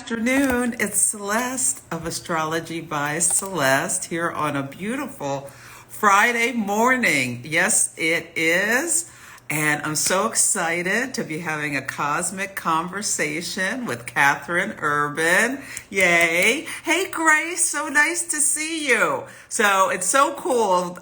Afternoon. It's Celeste of Astrology by Celeste here on a beautiful Friday morning. Yes, it is. And I'm so excited to be having a cosmic conversation with Catherine Urban. Yay. Hey, Grace, so nice to see you. So it's so cool.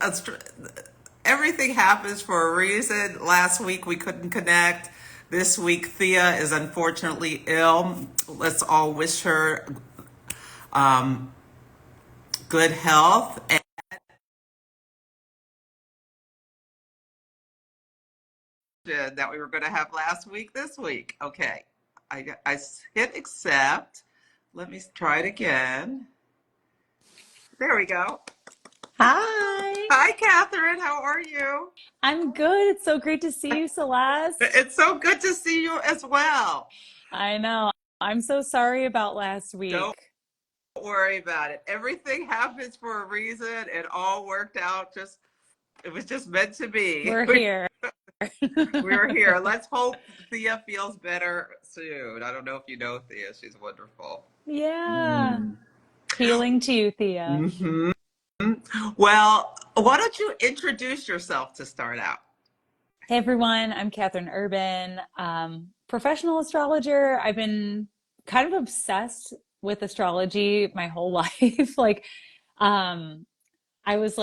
Everything happens for a reason. Last week we couldn't connect. This week Thea is unfortunately ill. Let's all wish her um, good health. And that we were going to have last week this week. Okay, I hit accept. Let me try it again. There we go. Hi, Hi, Catherine. How are you? I'm good. It's so great to see you, Celeste. It's so good to see you as well. I know. I'm so sorry about last Don't week. worry about it. Everything happens for a reason. It all worked out. It was just meant to be. We're here. We're here. Let's hope Thea feels better soon. I don't know if you know Thea. She's wonderful. Yeah. Mm. Healing to you, Thea. Hmm. Well, why don't you introduce yourself to start out? Hey, everyone. I'm Catherine Urban, professional astrologer. I've been kind of obsessed with astrology my whole life. Um, I was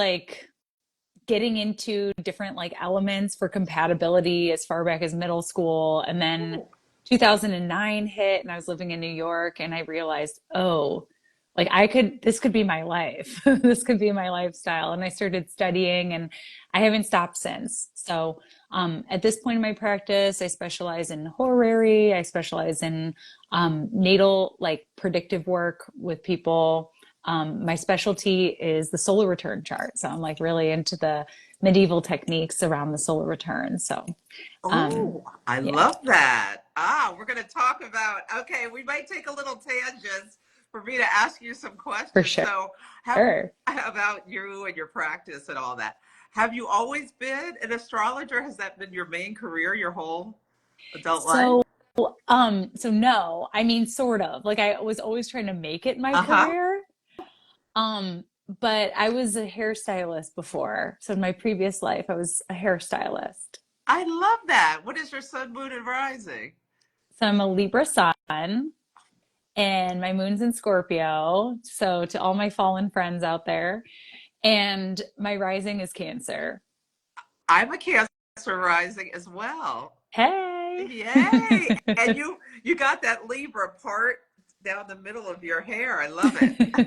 getting into different elements for compatibility as far back as middle school. And then Oh, 2009 hit and I was living in New York and I realized, oh, this could be my life. This could be my lifestyle. And I started studying and I haven't stopped since. So, at this point in my practice, I specialize in horary. I specialize in, natal, predictive work with people. My specialty is the solar return chart. So I'm really into the medieval techniques around the solar return. So, um, oh, I yeah, love that. We're going to talk about, okay, we might take a little tangents for me to ask you some for questions. sure. So, about you and your practice and all that. Have you always been an astrologer? Has that been your main career your whole adult life? So, so no, I mean, sort of. I was always trying to make it my Uh-huh. career. Um, but I was a hairstylist before. So in my previous life, I was a hairstylist. I love that. What is your sun, moon, and rising? So I'm a Libra sun and my moon's in Scorpio. So to all my fallen friends out there, and my rising is Cancer. I'm a Cancer rising as well. Hey. Yay! And you got that Libra part down the middle of your hair. I love it.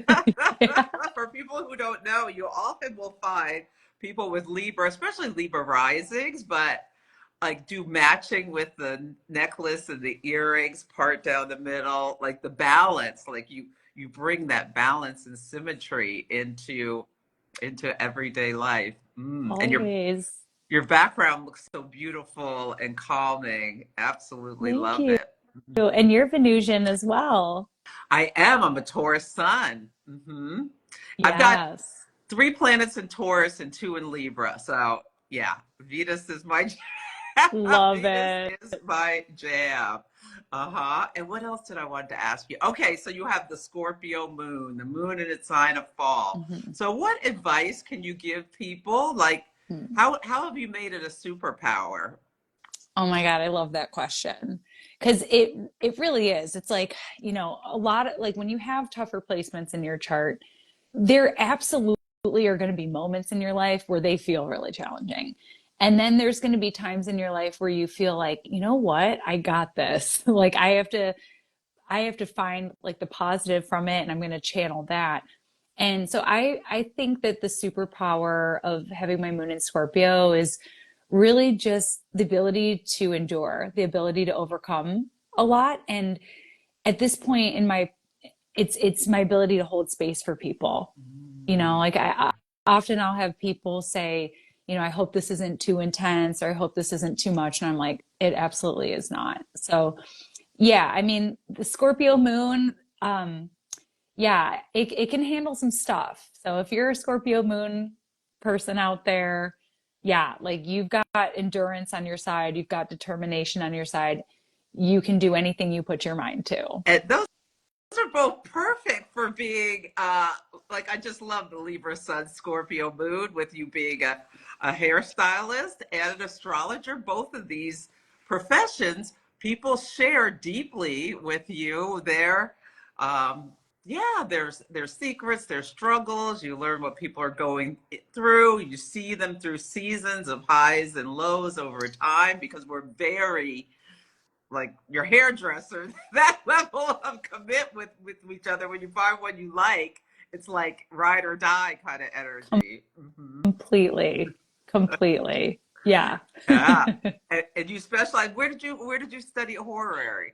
Yeah. For people who don't know, you often will find people with Libra, especially Libra risings, but like do matching with the necklace and the earrings part down the middle, like the balance, like you bring that balance and symmetry into everyday life. And Always. your background looks so beautiful and calming. Absolutely Thank love you. it. And you're Venusian as well. I am. I'm a Taurus sun. I've got Yes. three planets in Taurus and two in Libra. So yeah, Venus is my Love Venus it. is my jam. Uh-huh. And what else did I want to ask you? Okay, so you have the Scorpio moon, the moon in its sign of fall. Mhm. So what advice can you give people? Like Hmm. how have you made it a superpower? Oh my God, I love that question. Because it really is. It's a lot of when you have tougher placements in your chart, there absolutely are going to be moments in your life where they feel really challenging. And then there's going to be times in your life where you feel like, you know what, I got this. I have to find the positive from it and I'm going to channel that. And so I think that the superpower of having my moon in Scorpio is really just the ability to endure, the ability to overcome a lot. And at this point in my it's my ability to hold space for people. Mm. I often I'll have people say, I hope this isn't too intense or I hope this isn't too much. And I'm like, it absolutely is not. So yeah, I mean, the Scorpio moon, yeah, it can handle some stuff. So if you're a Scorpio moon person out there, yeah, you've got endurance on your side, you've got determination on your side. You can do anything you put your mind to. And those being like I just love the Libra Sun Scorpio moon with you being a hairstylist and an astrologer. Both of these professions, people share deeply with you their yeah, there's secrets, there's struggles. You learn what people are going through. You see them through seasons of highs and lows over time because we're very like your hairdresser, that level of commit with each other. When you find one you like, it's like ride or die kind of energy. Completely. Completely. Yeah. Yeah, and you specialize. Where did you study horary?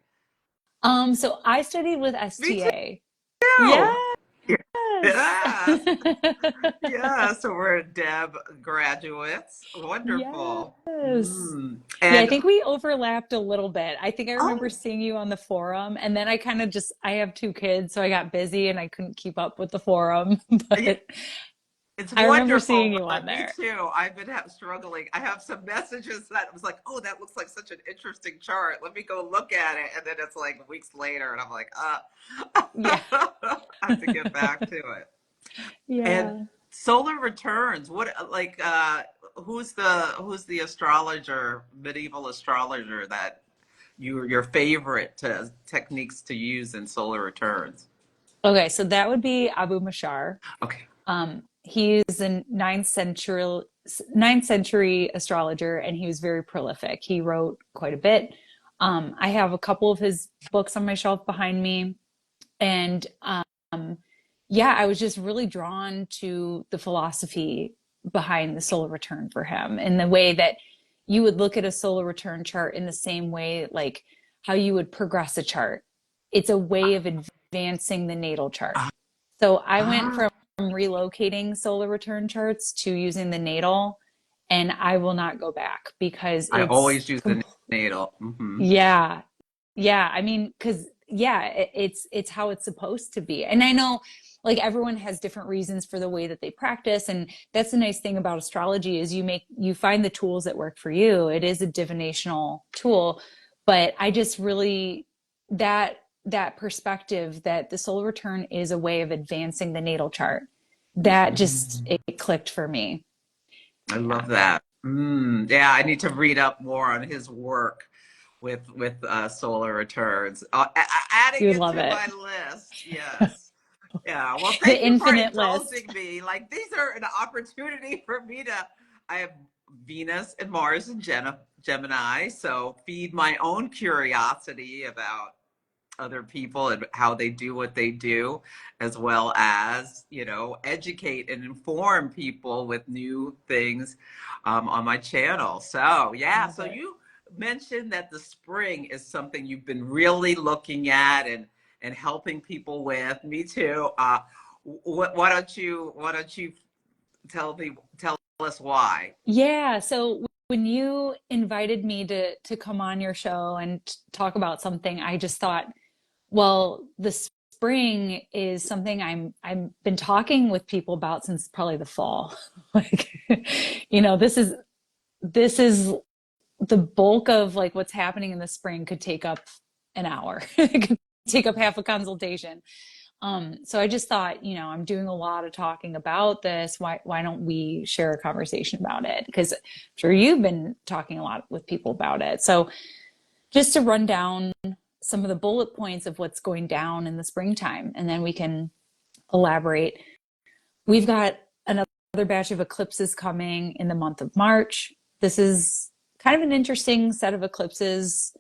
So I studied with Me STA. too. Yes. Yes. Yeah, so we're Deb graduates. Wonderful. Yes. Yeah, I And think we overlapped a little bit. I think I remember oh, seeing you on the forum, and then I kind of just, I have two kids, so I got busy and I couldn't keep up with the forum, yeah, but it's I remember seeing wonderful. you on Me there. too. I've been struggling. I have some messages that was like, oh, that looks like such an interesting chart. Let me go look at it. And then it's like weeks later, and I'm like, Yeah. I have to get back to it. And Yeah. solar returns. What like who's the astrologer, medieval astrologer that your favorite techniques to use in solar returns? Okay, so that would be Abu Mashar. Okay. He's a ninth century astrologer, and he was very prolific. He wrote quite a bit. I have a couple of his books on my shelf behind me, and yeah, I was just really drawn to the philosophy behind the solar return for him, and the way that you would look at a solar return chart in the same way, like how you would progress a chart. It's a way of advancing the natal chart. So I went Ah, from relocating solar return charts to using the natal, and I will not go back because I it's always use the natal. yeah. Yeah, I mean, because yeah, it's how it's supposed to be. And I know like everyone has different reasons for the way that they practice, and that's the nice thing about astrology is you find the tools that work for you. It is a divinational tool, but I just really that perspective that the solar return is a way of advancing the natal chart. That just Mhm. it clicked for me. I Yeah, love that. Yeah, I need to read up more on his work with solar returns. Adding you would it love to it. my list. Yes. Yeah. Well, The thank you for infinite list. indulging me. Like these are an opportunity for me to. I have Venus and Mars and Gemini, so feed my own curiosity about other people and how they do what they do, as well as, educate and inform people with new things on my channel. So, yeah, Love so it. you mentioned that the spring is something you've been really looking at and helping people with. Me too. Why don't you tell us why? Yeah, so when you invited me to come on your show and talk about something, I just thought, well, the spring is something I've been talking with people about since probably the fall. Like, this is the bulk of like what's happening in the spring could take up an hour. It could take up half a consultation. So I just thought, I'm doing a lot of talking about this. Why don't we share a conversation about it? Because I'm sure you've been talking a lot with people about it. So just to run down some of the bullet points of what's going down in the springtime, and then we can elaborate. We've got another batch of eclipses coming in the month of March. This is kind of an interesting set of eclipses,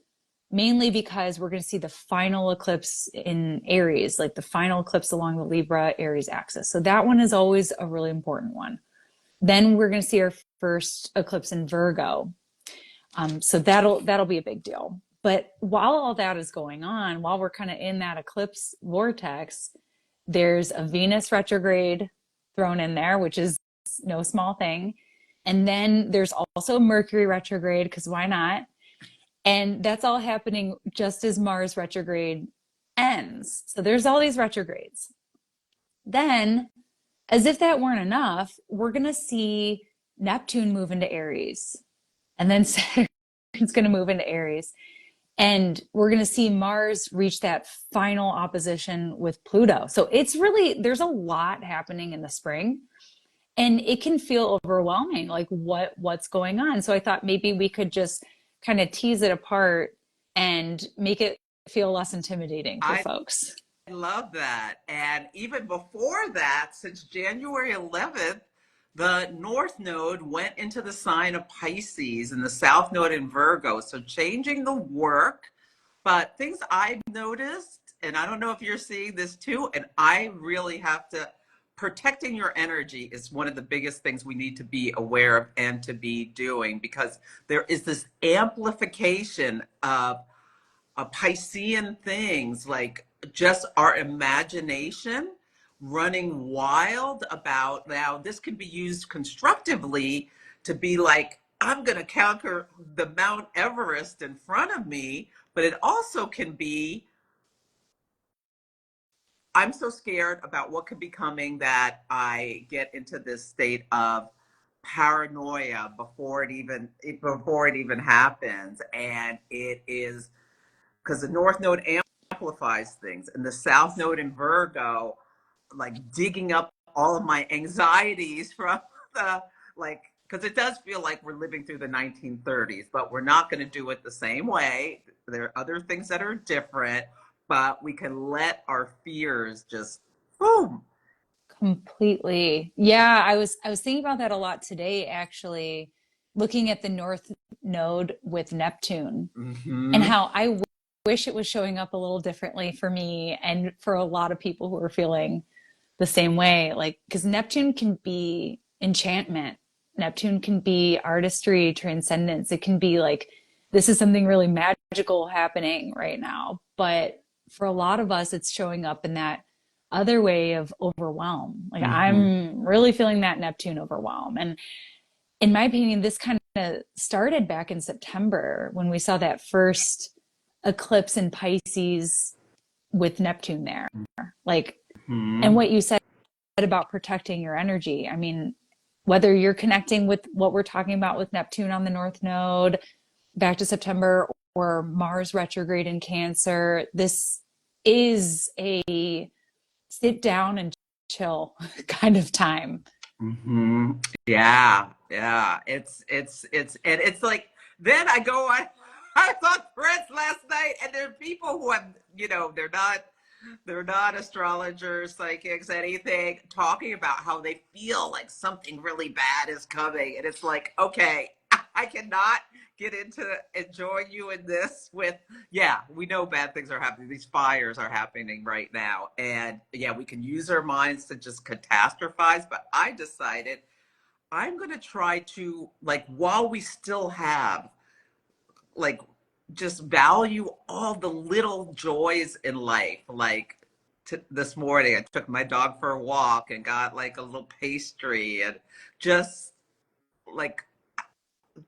mainly because we're going to see the final eclipse in Aries, like the final eclipse along the Libra Aries axis. So that one is always a really important one. Then we're going to see our first eclipse in Virgo. So that'll be a big deal. But while all that is going on, while we're kind of in that eclipse vortex, there's a Venus retrograde thrown in there, which is no small thing. And then there's also Mercury retrograde, because why not? And that's all happening just as Mars retrograde ends. So there's all these retrogrades. Then, as if that weren't enough, we're going to see Neptune move into Aries. And then Saturn's going to move into Aries. And we're going to see Mars reach that final opposition with Pluto. So it's really, there's a lot happening in the spring, and it can feel overwhelming, like what's going on. So I thought maybe we could just kind of tease it apart and make it feel less intimidating for I folks. love that. And even before that, since January 11th, the North Node went into the sign of Pisces and the South Node in Virgo. So changing the work. But things I've noticed, and I don't know if you're seeing this too, and I really have to, protecting your energy is one of the biggest things we need to be aware of and to be doing, because there is this amplification of Piscean things, like just our imagination running wild about. Now, this can be used constructively to be like, I'm going to conquer the Mount Everest in front of me, but it also can be, I'm so scared about what could be coming that I get into this state of paranoia before it even happens. And it is because the North Node amplifies things, and the South Node in Virgo, like digging up all of my anxieties from the, like, because it does feel like we're living through the 1930s, but we're not going to do it the same way. There are other things that are different, but we can let our fears just boom. Completely. Yeah, I was thinking about that a lot today, actually, looking at the North Node with Neptune and Mm-hmm. how wish it was showing up a little differently for me and for a lot of people who are feeling the same way. Like, because Neptune can be enchantment, Neptune can be artistry, transcendence. It can be like, this is something really magical happening right now. But for a lot of us, it's showing up in that other way of overwhelm. Like, Mm-hmm. I'm really feeling that Neptune overwhelm. And in my opinion, this kind of started back in September when we saw that first eclipse in Pisces with Neptune there. Like, and Mm-hmm. what you said about protecting your energy. I mean, whether you're connecting with what we're talking about with Neptune on the North Node back to September, or Mars retrograde in Cancer, this is a sit down and chill kind of time. Mm-hmm. Yeah, yeah. And it's like, then I go on. I was on Threads last night, and there are people who have, they're not astrologers, psychics, anything, talking about how they feel like something really bad is coming, and it's like, okay, I cannot get into enjoying you in this with, yeah, we know bad things are happening. These fires are happening right now. And yeah, we can use our minds to just catastrophize. But I decided I'm going to try to, like, while we still have, like, just value all the little joys in life. Like, this morning, I took my dog for a walk and got like a little pastry, and just like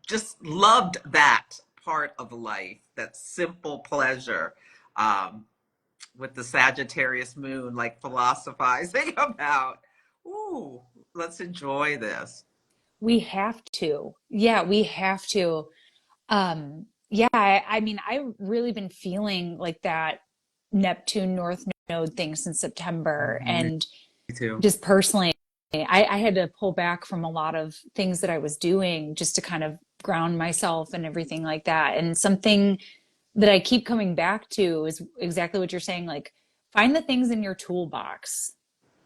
just loved that part of life, that simple pleasure, um, with the Sagittarius moon, like philosophizing about, ooh, let's enjoy this. We have to. Yeah, we have to. Yeah, I mean, I've really been feeling like that Neptune North Node thing since September. Mhm. And Me too. just personally, I had to pull back from a lot of things that I was doing just to kind of ground myself and everything like that. And something that I keep coming back to is exactly what you're saying. Like, find the things in your toolbox,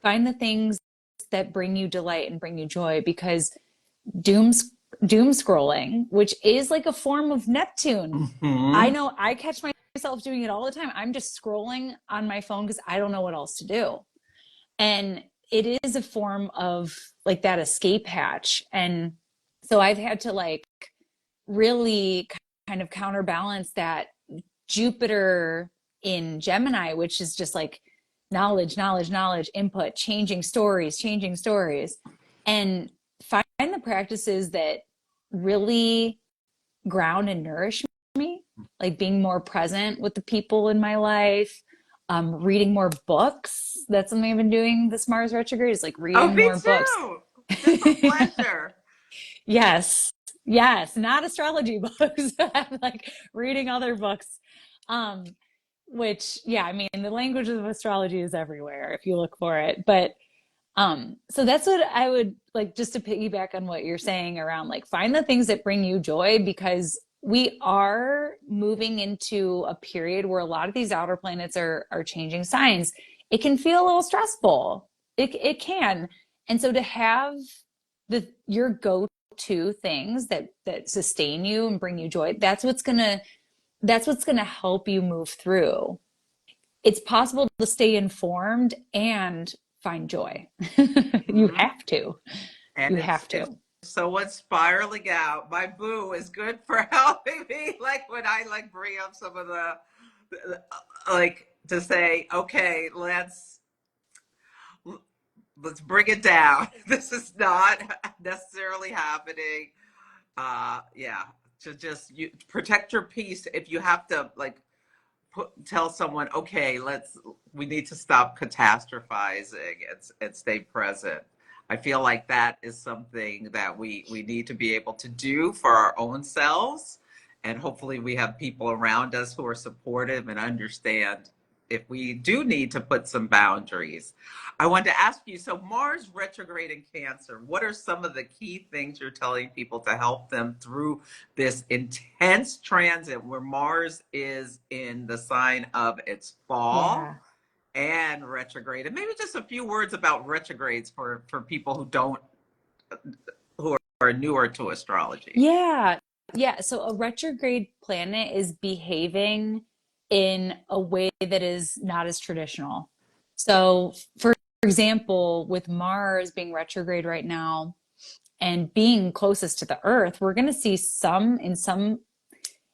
find the things that bring you delight and bring you joy, because doom doom scrolling, which is like a form of Neptune. I Hmm. know I catch myself doing it all the time. I'm just scrolling on my phone because I don't know what else to do. And it is a form of like that escape hatch. And so I've had to like really kind of counterbalance that Jupiter in Gemini, which is just like knowledge, knowledge, knowledge, input, changing stories, and find the practices that really ground and nourish me, like being more present with the people in my life, reading more books. That's something I've been doing this Mars retrograde, is like Oh, reading me more books. too. Just for pleasure. Yes, yes, not astrology books. I'm like reading other books. Um, which, yeah, I mean, the language of astrology is everywhere if you look for it. But so that's what I would like, just to piggyback on what you're saying around like find the things that bring you joy, because we are moving into a period where a lot of these outer planets are changing signs. It can feel a little stressful. It can. And so to have your go-to things that sustain you and bring you joy, that's what's gonna help you move through. It's possible to stay informed and find joy. You Mhm. have to. And You have it's to. so what's spiraling out. My boo is good for helping me. Like when I like bring up some of like to say, okay, let's bring it down. This is not necessarily happening. Yeah, to just you protect your peace if you have to like tell someone, okay, we need to stop catastrophizing and stay present. I feel like that is something that we need to be able to do for our own selves. And hopefully we have people around us who are supportive and understand if we do need to put some boundaries. I wanted to ask you, so Mars retrograde in Cancer, what are some of the key things you're telling people to help them through this intense transit where Mars is in the sign of its fall Yeah. and retrograde? And maybe just a few words about retrogrades for people who are newer to astrology. Yeah. Yeah. So a retrograde planet is behaving in a way that is not as traditional. So, for example, with Mars being retrograde right now and being closest to the Earth, we're going to see some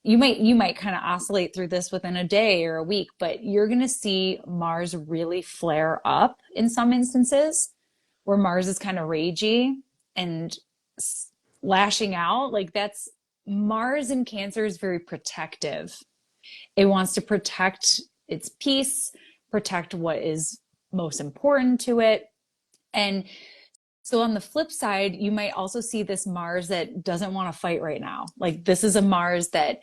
you might kind of oscillate through this within a day or a week, but you're going to see Mars really flare up in some instances where Mars is kind of ragey and lashing out. Like that's Mars in Cancer is very protective. It wants to protect its peace, protect what is most important to it. And so on the flip side, you might also see this Mars that doesn't want to fight right now. Like this is a Mars that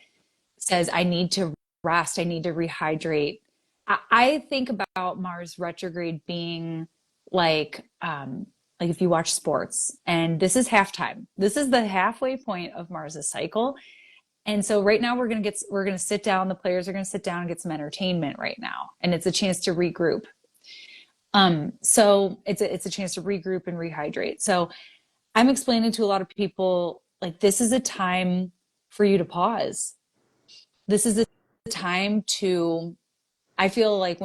says, I need to rest, I need to rehydrate. I think about Mars retrograde being like if you watch sports and this is halftime. This is the halfway point of Mars's cycle. And so right now we're gonna sit down, the players are gonna sit down and get some entertainment right now. And it's a chance to regroup. So it's a chance to regroup and rehydrate. So I'm explaining to a lot of people like this is a time for you to pause. This is a time to, I feel like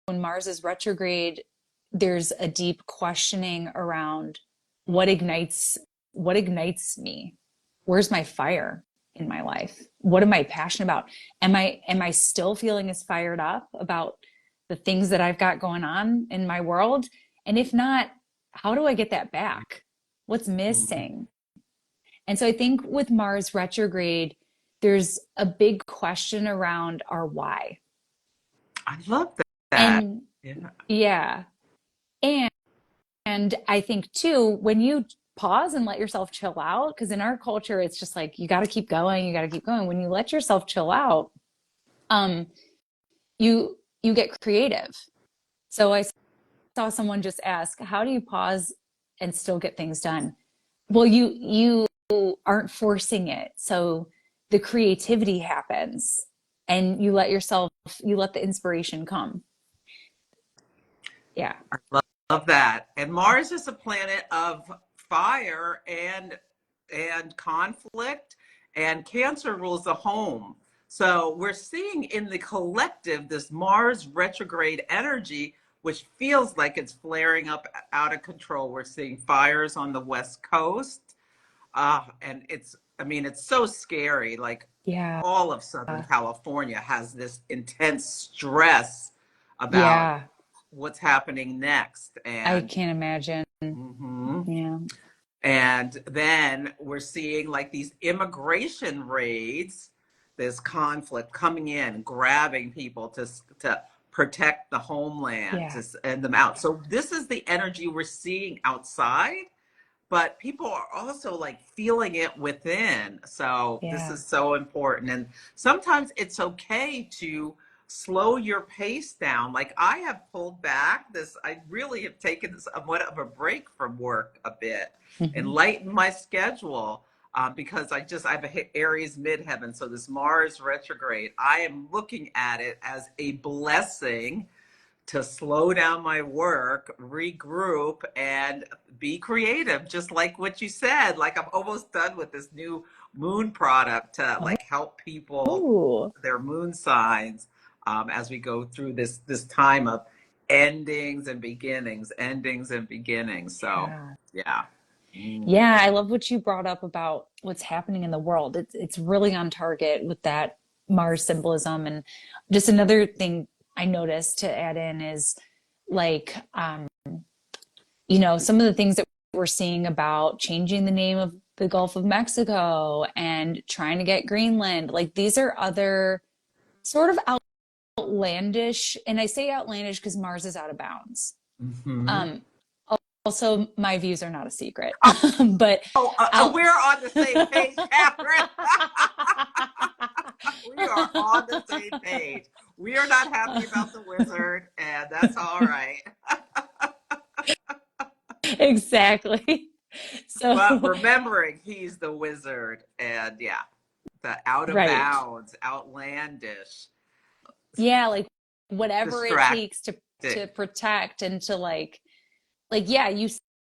when Mars is retrograde, there's a deep questioning around what ignites what ignites me. Where's my fire in my life? What am I passionate about? Am I still feeling as fired up about the things that I've got going on in my world? And if not, how do I get that back? What's Mhm. missing? And so I think with Mars retrograde, there's a big question around our why. I love that. And Yeah. yeah. And I think too, when you pause and let yourself chill out, because in our culture, it's just like you got to keep going, you got to keep going. When you let yourself chill out, um, you get creative. So I saw someone just ask, "How do you pause and still get things done?" Well, you aren't forcing it, so the creativity happens, and you let the inspiration come. Yeah, I love that. And Mars is a planet of fire and conflict, and Cancer rules the home. So we're seeing in the collective this Mars retrograde energy, which feels like it's flaring up out of control. We're seeing fires on the West Coast. And I mean, it's so scary. Like yeah, all of Southern California has this intense stress about yeah. what's happening next. I And can't imagine. mhm. Yeah, And then we're seeing like these immigration raids, this conflict coming in, grabbing people to protect the homeland, yeah, to send them out. So this is the energy we're seeing outside, but people are also like feeling it within. So this Yeah. is so important. And sometimes it's okay to slow your pace down. Like I have pulled back this, I really have taken somewhat of a break from work a bit and Hmm. lightened my schedule. Because I have a Aries midheaven, so this Mars retrograde, I am looking at it as a blessing to slow down my work, regroup, and be creative, just like what you said. Like I'm almost done with this new moon product to like help people Oh, their moon signs as we go through this time of endings and beginnings, endings and beginnings. So yeah. yeah. Mm. Yeah, I love what you brought up about what's happening in the world. It's really on target with that Mars symbolism. And just another thing I noticed to add in is like some of the things that we're seeing about changing the name of the Gulf of Mexico and trying to get Greenland. Like these are other sort of outlandish, and I say outlandish because Mars is out of bounds. Hmm. Um, Also, my views are not a secret, but Oh, out. we're on the same page, Catherine. We are on the same page. We are not happy about the wizard, and that's all right. Exactly. But So, remembering he's the wizard, and yeah, the out of right. bounds, outlandish, Yeah, like whatever it distracting. takes to protect and to yeah, you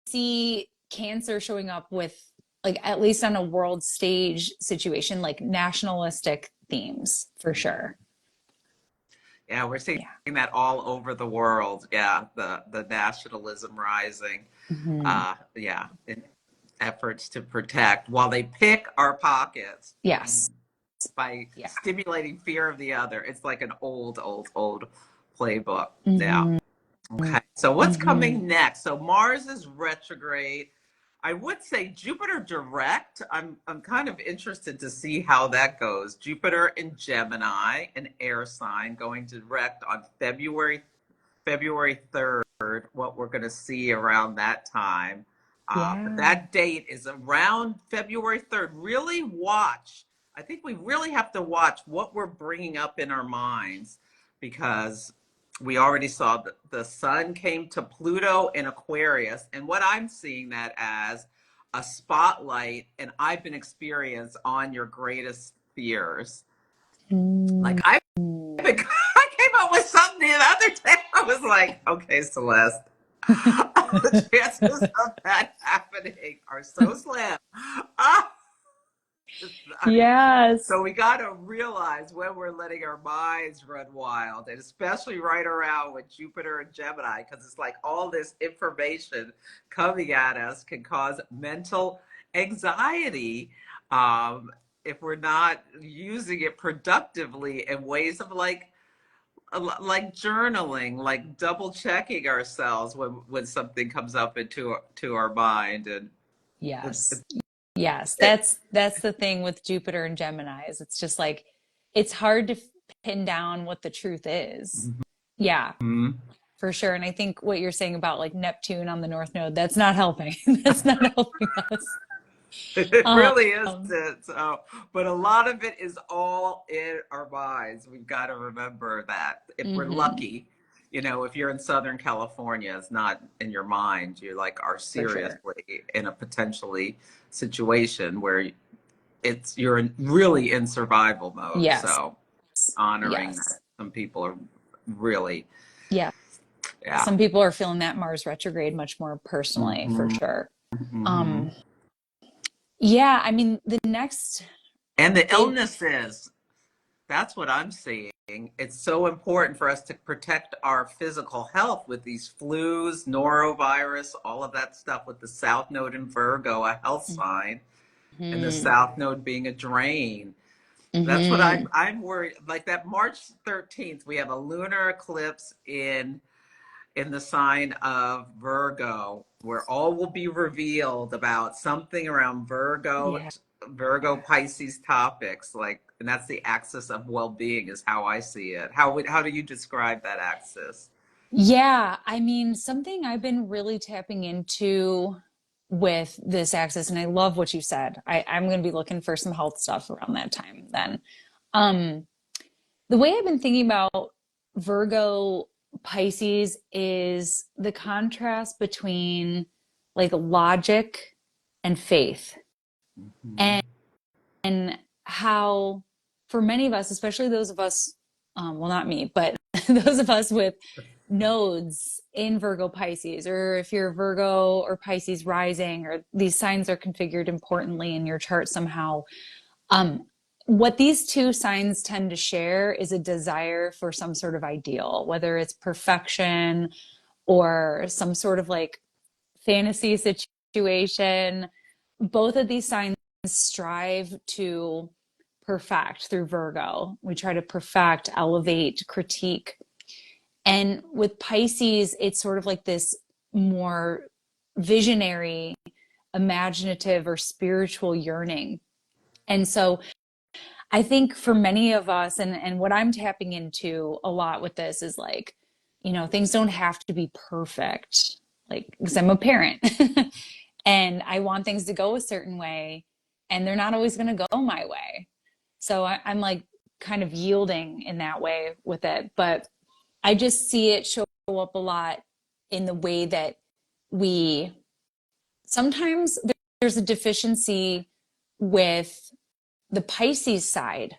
see cancer showing up with like at least on a world stage situation like nationalistic themes for sure. Yeah, we're seeing Yeah. that all over the world. Yeah, the nationalism rising. Hmm. Yeah, in efforts to protect while they pick our pockets Yes. by Yeah. stimulating fear of the other. It's like an old playbook. Yeah. Hmm. Okay. So what's Hmm. coming next? So Mars is retrograde. I would say Jupiter direct. I'm kind of interested to see how that goes. Jupiter in Gemini, an air sign, going direct on February 3rd, what we're going to see around that time. But Yeah. that date is around February 3rd. Really watch. I think we really have to watch what we're bringing up in our minds because we already saw that the sun came to Pluto in Aquarius. And what I'm seeing that as a spotlight, and I've been experienced on your greatest fears. Like Mm. I came up with something the other day. I was like, okay, Celeste, the chances of that happening are so slim. Ah, I mean, Yes. so we got to realize when we're letting our minds run wild, and especially right around with Jupiter and Gemini, because it's like all this information coming at us can cause mental anxiety if we're not using it productively in ways of like journaling, like double checking ourselves when something comes up to our mind, and it, Yes. Yes. it, That's the thing with Jupiter and Gemini is it's just like it's hard to pin down what the truth is. Yeah, Mhm. for sure. And I think what you're saying about like Neptune on the North Node, that's not helping. That's not helping us. It really Um, isn't. So, but a lot of it is all in our minds. We've got to remember that if we're mhm, lucky, if you're in Southern California, it's not in your mind. You like are for sure. seriously in a potentially situation where you're really in survival mode. Yes. So honoring that Yes. some people are really, Yeah. yeah. Some people are feeling that Mars retrograde much more personally, for Hmm. sure. Hmm. Um, yeah, I mean, the next And the big, illnesses. That's what I'm seeing. It's so important for us to protect our physical health with these flus, norovirus, all of that stuff with the South Node in Virgo, a health sign, and the hmm South Node being a drain. That's what I'm hmm I'm worried. Like that March 13th, we have a lunar eclipse in the sign of Virgo, where all will be revealed about something around yeah. Virgo Pisces topics, like, and that's the axis of well-being, is how I see it. How do you describe that axis? Yeah, I mean, something I've been really tapping into. with this axis. And I love what you said. I'm going to be looking for some health stuff around that time then. Um, the way I've been thinking about Virgo Pisces is the contrast between like logic and faith. Mhm. And and how for many of us, especially those of us, well, not me, but those of us with nodes in Virgo Pisces, or if you're Virgo or Pisces rising, or these signs are configured importantly in your chart somehow, um, what these two signs tend to share is a desire for some sort of ideal, whether it's perfection or some sort of like fantasy situation. Both of these signs strive to perfect through Virgo. We try to perfect, elevate, critique. And with Pisces, it's sort of like this more visionary, imaginative, or spiritual yearning. And so I think for many of us, and what I'm tapping into a lot with this is like, things don't have to be perfect, like, because I'm a parent and I want things to go a certain way, and they're not always going to go my way. So I'm like kind of yielding in that way with it. But I just see it show up a lot in the way that we sometimes there's a deficiency with the Pisces side,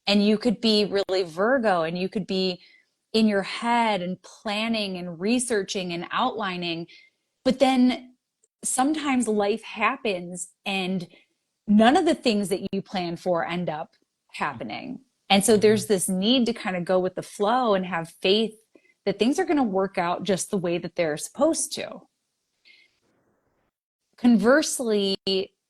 and you could be really Virgo, and you could be in your head and planning and researching and outlining, but then sometimes life happens and none of the things that you plan for end up happening. And so there's this need to kind of go with the flow and have faith that things are going to work out just the way that they're supposed to. Conversely,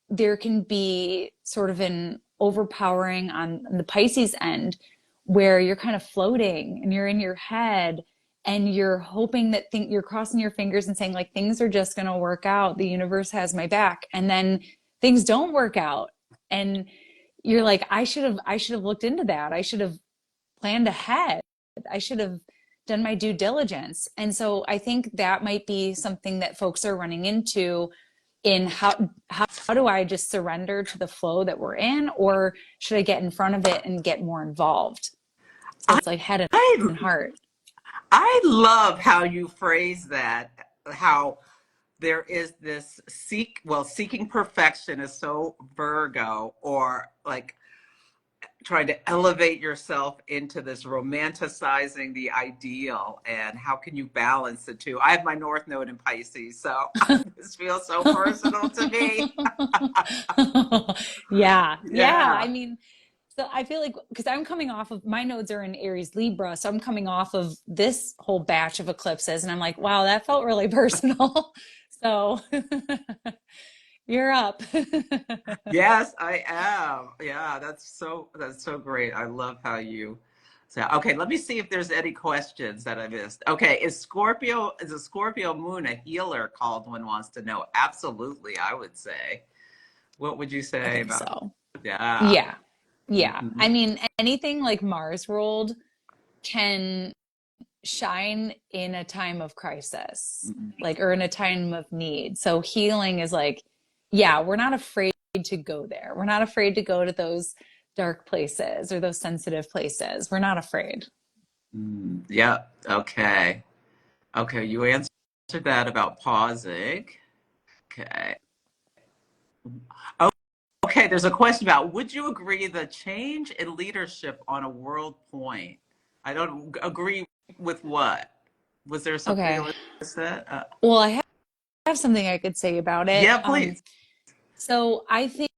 there can be sort of an overpowering on the Pisces end where you're kind of floating and you're in your head and you're hoping that you're crossing your fingers and saying like things are just going to work out, the universe has my back, and then things don't work out, and you're like, I should have looked into that, I should have planned ahead, I should have done my due diligence. And so I think that might be something that folks are running into in how do I just surrender to the flow that we're in, or should I get in front of it and get more involved? So I it's like head I and heart. I love how you phrase that. How there is this seeking perfection is so Virgo, or like trying to elevate yourself into this romanticizing the ideal, and how can you balance the two? I have my North Node in Pisces, so this feels so personal to me. Yeah, yeah. I Yeah. mean, so I feel like because I'm coming off of my nodes are in Aries Libra, so I'm coming off of this whole batch of eclipses, and I'm like, wow, that felt really personal. So you're up. Yes, I am. Yeah, that's so great. I love how you say. Okay, let me see if there's any questions that I missed. Okay, is a Scorpio moon a healer? Called one wants to know. Absolutely, I would say. What would you I say think about? so. Yeah. Yeah. Yeah. Hmm. I mean, anything like Mars ruled can shine in a time of crisis, Hmm. like, or in a time of need. So healing is like, yeah, we're not afraid to go there. We're not afraid to go to those dark places or those sensitive places. We're not afraid. Yeah. Okay. Okay, you answered that about pausing. Okay. Oh, okay, there's a question about would you agree the change in leadership on a world point? I don't agree with what? Was there something that Okay. was said? Well, I have something I could say about it. Yeah, please. So I think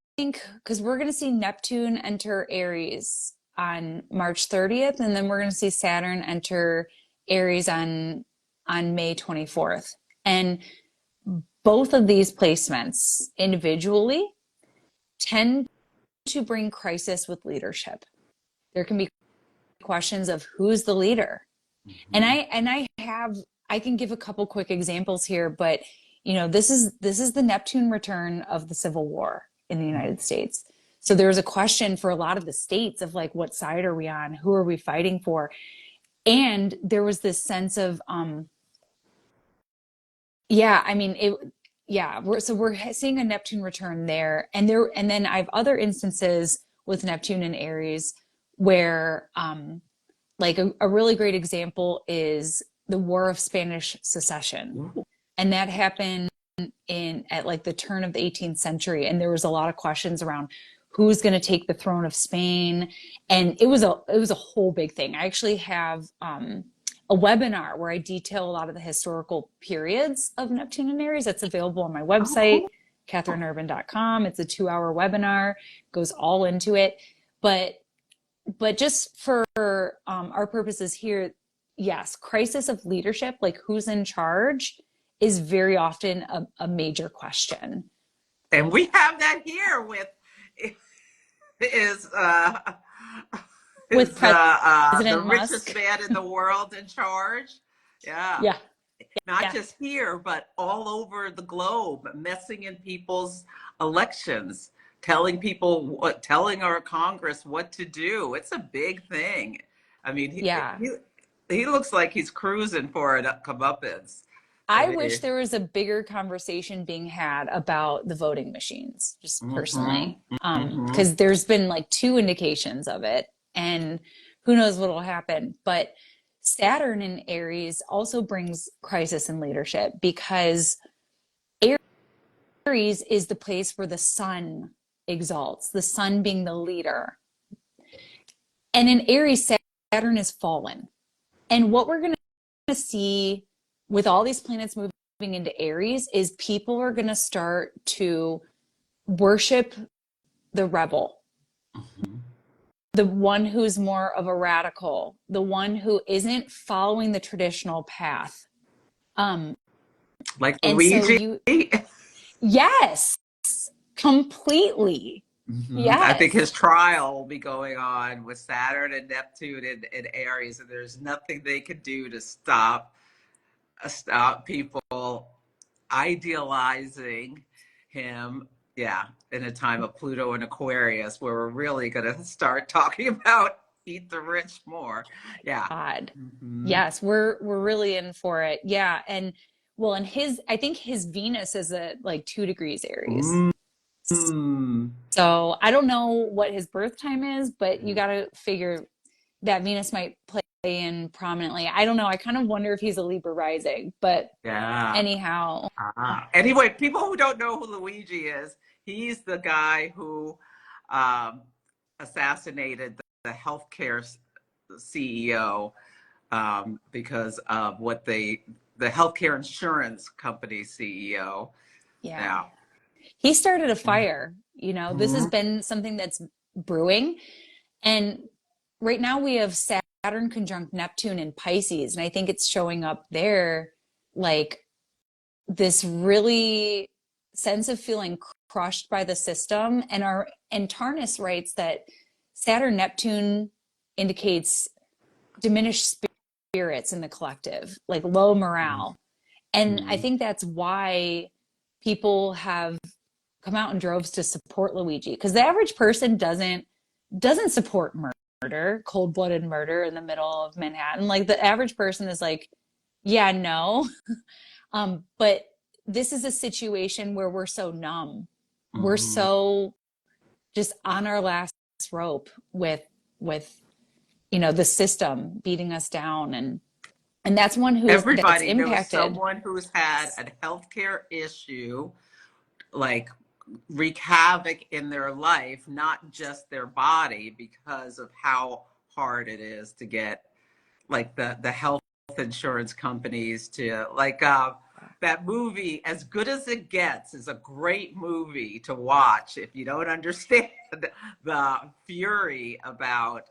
because we're going to see Neptune enter Aries on March 30th, and then we're going to see Saturn enter Aries on May 24th. And both of these placements individually tend to bring crisis with leadership. There can be questions of who's the leader. And Mhm. I can give a couple quick examples here, but this is the Neptune return of the Civil War in the United States. So there's a question for a lot of the states of like, what side are we on? Who are we fighting for? And there was this sense of yeah, I mean, yeah, we're seeing a Neptune return there, and then I have other instances with Neptune and Aries where like a really great example is the War of Spanish Succession. Ooh. And that happened in at like the turn of the 18th century, and there was a lot of questions around who's going to take the throne of Spain, and it was a whole big thing. I actually have a webinar where I detail a lot of the historical periods of Neptune and Aries that's available on my Oh, website, cool. catherineurban.com. It's a 2-hour webinar, goes all into it. But just for our purposes here, yes, crisis of leadership, like who's in charge, is very often a major question. And we have that here with is With the President richest Musk, man in the world in charge. Yeah. yeah, Not yeah, just here, but all over the globe, messing in people's elections, telling our Congress what to do. It's a big thing. I mean, yeah. he looks like he's cruising for a comeuppance. I I wish mean, there was a bigger conversation being had about the voting machines, just hmm personally, hmm because there's been like two indications of it, and who knows what will happen. But Saturn in Aries also brings crisis in leadership because Aries is the place where the sun exalts, the sun being the leader. And in Aries, Saturn is fallen. And what we're going to see with all these planets moving into Aries is people are going to start to worship the rebel, the one who's more of a radical, the one who isn't following the traditional path. Um, like and so Luigi. yes, completely. I think his Yes. trial will be going on with Saturn and Neptune in Aries, and there's nothing they can do to stop people idealizing him. Yeah, in a time of Pluto and Aquarius, where we're really going to start talking about eat the rich more. Yeah. God. hmm Yes, we're really in for it. Yeah. And well, and his I think his Venus is at like 2 degrees Aries. mm So I don't know what his birth time is, but you gotta figure that Venus might play in prominently. I don't know. I kind of wonder if he's a Libra rising, but Yeah. anyhow, Anyway, people who don't know who Luigi is, he's the guy who um, assassinated the healthcare CEO because of the healthcare insurance company CEO. yeah. Yeah. He started a fire. This has Mhm. been something that's brewing. And right now we have Saturn conjunct Neptune in Pisces, and I think it's showing up there like this really sense of feeling crushed by the system. And Tarnis writes that Saturn Neptune indicates diminished spirits in the collective, like low morale. And I Mhm. think that's why people have come out in droves to support Luigi, because the average person doesn't support murder, cold-blooded murder in the middle of Manhattan. Like the average person is like, yeah, no. But this is a situation where we're so numb. We're Mhm. so just on our last rope with the system beating us down, and that's one that's Everybody knows impacted. someone who's had a healthcare issue, like wreak havoc in their life, not just their body, because of how hard it is to get like the health insurance companies to that movie As Good as It Gets is a great movie to watch if you don't understand the fury about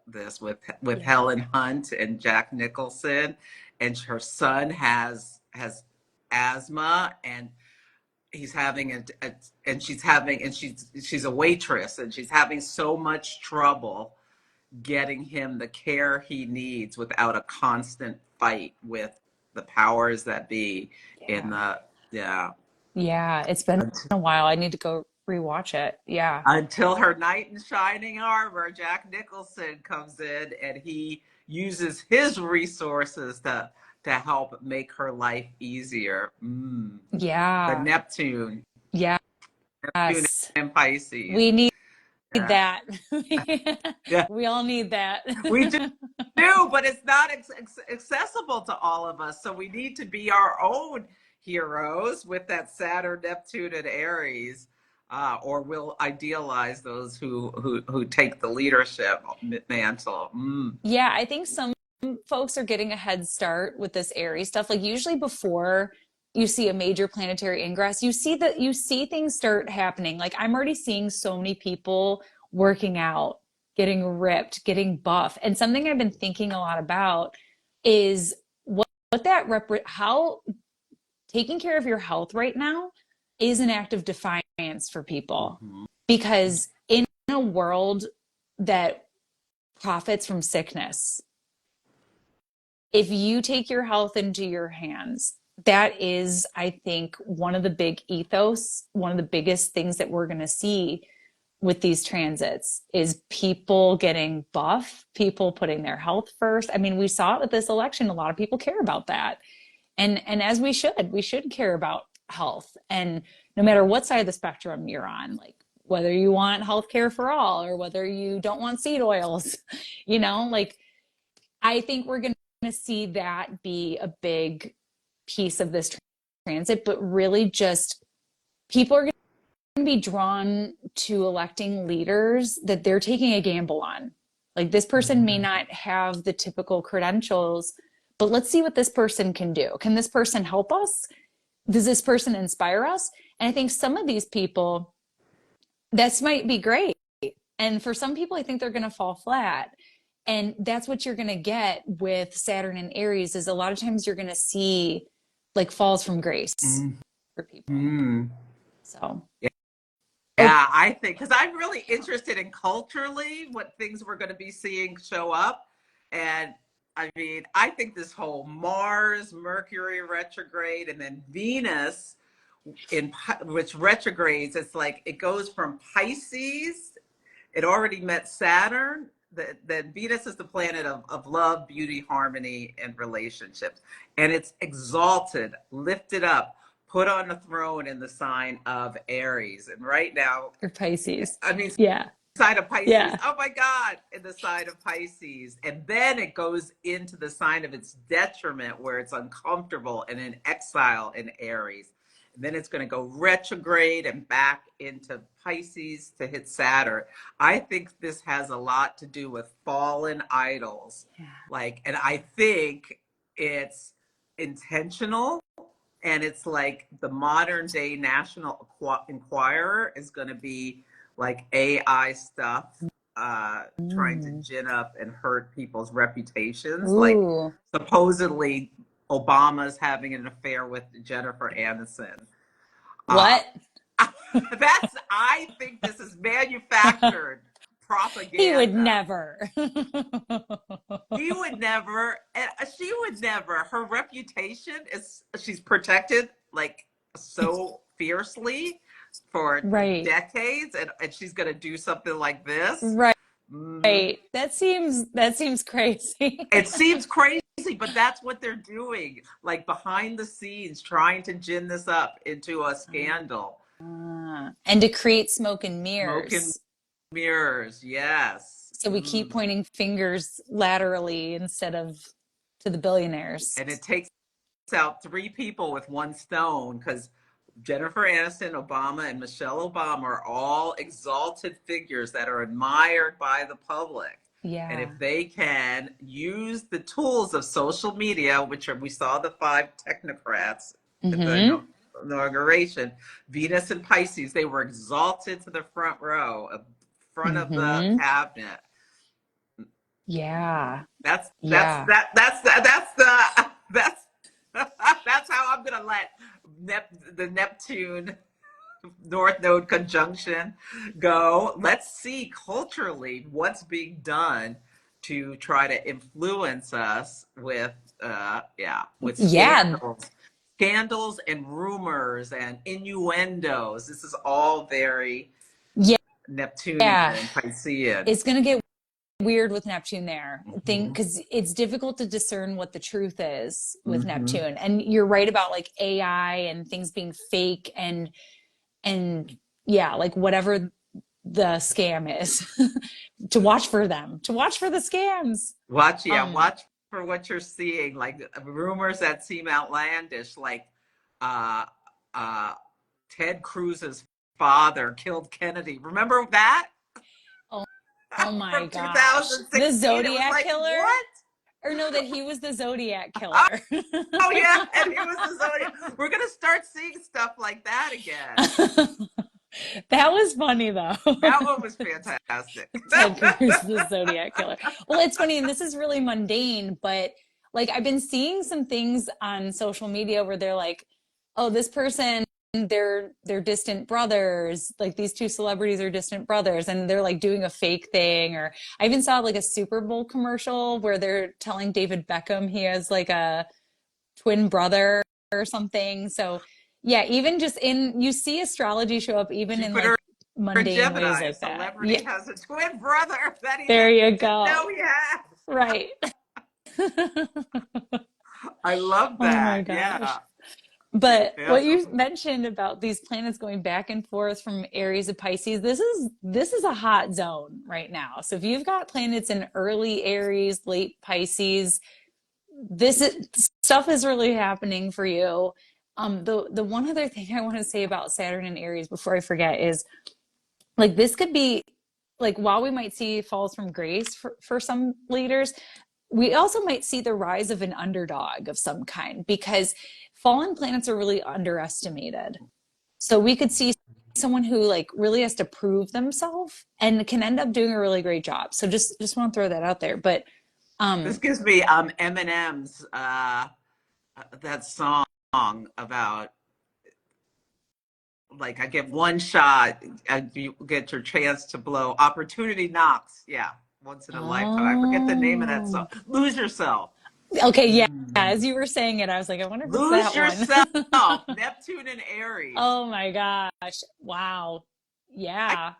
this with Yeah. Helen Hunt and Jack Nicholson, and her son has asthma, and he's having and she's a waitress, and she's having so much trouble getting him the care he needs without a constant fight with the powers that be in Yeah. the yeah Yeah, it's been a while. I need to go rewatch it. Yeah. until her knight in shining armor, Jack Nicholson, comes in, and he uses his resources to help make her life easier. The Yeah. Neptune, Neptune Yes. and Pisces. We need Yeah. that. Yeah. We all need that. We do, but it's not accessible to all of us. So we need to be our own heroes with that Saturn, Neptune, and Aries, or we'll idealize those who take the leadership mantle. Yeah, I think some folks are getting a head start with this Aries stuff. Like usually before you see a major planetary ingress, you see things start happening. Like I'm already seeing so many people working out, getting ripped, getting buff. And something I've been thinking a lot about is what how taking care of your health right now is an act of defiance for people. Mhm. Because in a world that profits from sickness, if you take your health into your hands, that is, I think, one of the big ethos, one of the biggest things that we're going to see with these transits is people getting buff, people putting their health first. I mean, we saw it with this election. A lot of people care about that. And as we should care about health. And no matter what side of the spectrum you're on, like whether you want healthcare for all or whether you don't want seed oils, like I think we're going to see that be a big piece of this transit, but really just people are going to be drawn to electing leaders that they're taking a gamble on. Like this person may not have the typical credentials, but let's see what this person can do. Can this person help us? Does this person inspire us? And I think some of these people, this might be great. And for some people, I think they're going to fall flat. And that's what you're going to get with Saturn and Aries is a lot of times you're going to see like falls from grace for people. Mm. So, oh, Yeah, I think because I'm really interested in culturally what things we're going to be seeing show up. And I mean, I think this whole Mars, Mercury retrograde, and then Venus which retrogrades, it's like it goes from Pisces, it already met Saturn. That Venus is the planet of love, beauty, harmony, and relationships. And it's exalted, lifted up, put on the throne in the sign of Aries. And right now, for Pisces. I mean, Yeah. sign of Pisces. Yeah. Oh my God, in the sign of Pisces. And then it goes into the sign of its detriment where it's uncomfortable and in exile in Aries. And then it's going to go retrograde and back into Pisces to hit Saturn. I think this has a lot to do with fallen idols. Yeah. Like, and I think it's intentional. And it's like the modern day National Enquirer is going to be like AI stuff, trying to gin up and hurt people's reputations. Like Ooh. supposedly Obama's having an affair with Jennifer Aniston. Uh, What? I think this is manufactured He would propaganda. never. He would never, and she would never. Her reputation is, she's protected like so fiercely for Right. decades, and she's going to do something like this. Right. Mm, Right. That seems crazy. it seems crazy, but that's what they're doing, like behind the scenes, trying to gin this up into a scandal. And to create smoke and Smoke and mirrors. mirrors, yes. So we keep pointing fingers laterally instead of to the billionaires. And it takes out three people with one stone because Jennifer Aniston, Obama, and Michelle Obama are all exalted figures that are admired by the public. And if Yeah. they can use the tools of social media, which are, we saw the five technocrats at the Mm-hmm. inauguration, Venus and Pisces, they were exalted to the front row, front of the Mm-hmm. cabinet. Yeah. That's that's Yeah. that that's the, that's the that's that's how I'm gonna let the Neptune North Node conjunction go. Let's see culturally what's being done to try to influence us with with Yeah. scandals and rumors and innuendos. This is all very Yeah. Neptunian Yeah. and Piscean. It's going to get weird with Neptune there. Thing Hmm. because it's difficult to discern what the truth is with Hmm. Neptune. And you're right about like AI and things being fake and yeah, like whatever the scam is, to watch for them, to watch for the scams. Watch, yeah, Um, watch for what you're seeing, like rumors that seem outlandish, like uh uh Ted Cruz's father killed Kennedy. Remember that? oh, oh my From gosh. The 2016? It was Zodiac like, killer? what? Or no, that he was the Zodiac Oh, killer. oh yeah, and he was the Zodiac. We're gonna start seeing stuff like that again. That was funny though. That one was fantastic. Ted Cruz, the Zodiac killer. Well, it's funny, and this is really mundane, but like I've been seeing some things on social media where they're like, "Oh, this person, they're distant brothers. Like these two celebrities are distant brothers," and they're like doing a fake thing. Or I even saw like a Super Bowl commercial where they're telling David Beckham he has like a twin brother or something. So yeah, even just in you see astrology show up even in like Jupiter and mundane ways Gemini, a like that. Yeah, celebrity has a twin brother that he there you didn't go. know he had. Right. I love Oh my that. gosh. Yeah. But Yeah. what So you mentioned about these planets going back and forth from Aries to Pisces, this is a hot zone right now. So if you've got planets in early Aries, late Pisces, stuff is really happening for you. The one other thing I want to say about Saturn and Aries before I forget is like this could be like while we might see falls from grace for some leaders, we also might see the rise of an underdog of some kind because fallen planets are really underestimated. So we could see someone who like really has to prove themselves and can end up doing a really great job. So just want to throw that out there. But this um gives me Eminem's that song about like I get one shot and you get your chance to blow. Opportunity knocks. Yeah. Once in a lifetime. I forget the name of that song. oh, Lose yourself. okay, yeah. Mm. As you were saying it, I was like, I wonder if it's Lose that one. yourself. Neptune and Aries. Oh my gosh. Wow. I Yeah.